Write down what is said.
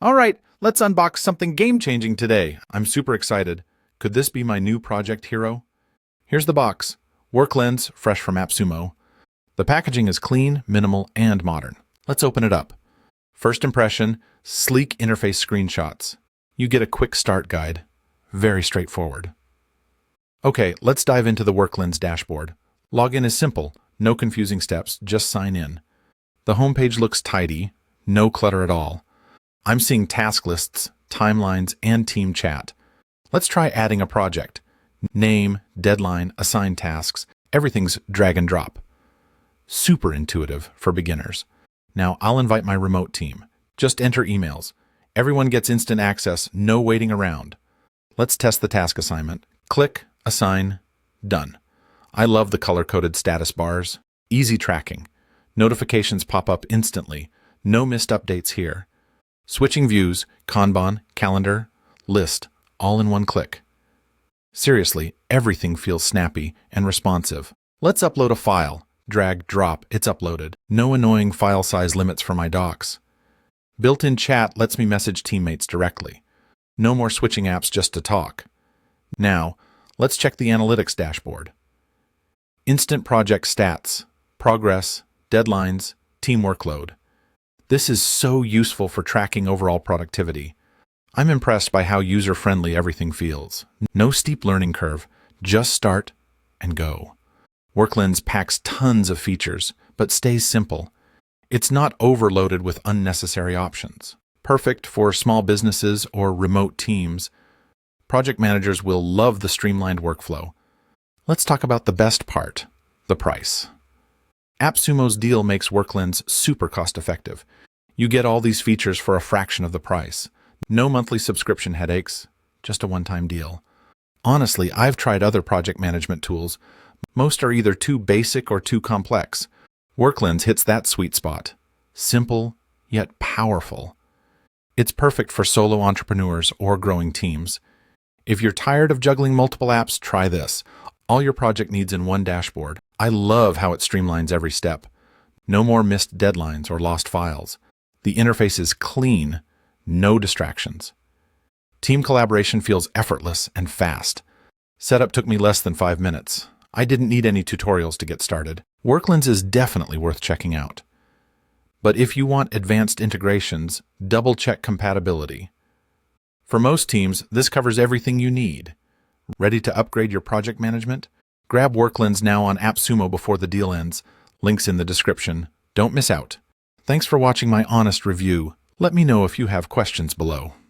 All right, let's unbox something game-changing today. I'm super excited. Could this be my new project hero? Here's the box. Worklenz, fresh from AppSumo. The packaging is clean, minimal, and modern. Let's open it up. First impression, sleek interface screenshots. You get a quick start guide. Very straightforward. Okay, let's dive into the Worklenz dashboard. Login is simple, no confusing steps, just sign in. The homepage looks tidy, no clutter at all. I'm seeing task lists, timelines, and team chat. Let's try adding a project. Name, deadline, assigned tasks, everything's drag and drop. Super intuitive for beginners. Now I'll invite my remote team. Just enter emails. Everyone gets instant access, no waiting around. Let's test the task assignment. Click, assign, done. I love the color-coded status bars. Easy tracking. Notifications pop up instantly. No missed updates here. Switching views, Kanban, calendar, list, all in one click. Seriously, everything feels snappy and responsive. Let's upload a file. Drag, drop, it's uploaded. No annoying file size limits for my docs. Built-in chat lets me message teammates directly. No more switching apps just to talk. Now, let's check the analytics dashboard. Instant project stats, progress, deadlines, team workload. This is so useful for tracking overall productivity. I'm impressed by how user-friendly everything feels. No steep learning curve, just start and go. Worklenz packs tons of features, but stays simple. It's not overloaded with unnecessary options. Perfect for small businesses or remote teams. Project managers will love the streamlined workflow. Let's talk about the best part, the price. AppSumo's deal makes Worklenz super cost-effective. You get all these features for a fraction of the price. No monthly subscription headaches, just a one-time deal. Honestly, I've tried other project management tools. Most are either too basic or too complex. Worklenz hits that sweet spot. Simple, yet powerful. It's perfect for solo entrepreneurs or growing teams. If you're tired of juggling multiple apps, try this. All your project needs in one dashboard. I love how it streamlines every step. No more missed deadlines or lost files. The interface is clean, no distractions. Team collaboration feels effortless and fast. Setup took me less than 5 minutes. I didn't need any tutorials to get started. Worklenz is definitely worth checking out. But if you want advanced integrations, double-check compatibility. For most teams, this covers everything you need. Ready to upgrade your project management? Grab Worklenz now on AppSumo before the deal ends. Links in the description. Don't miss out. Thanks for watching my honest review. Let me know if you have questions below.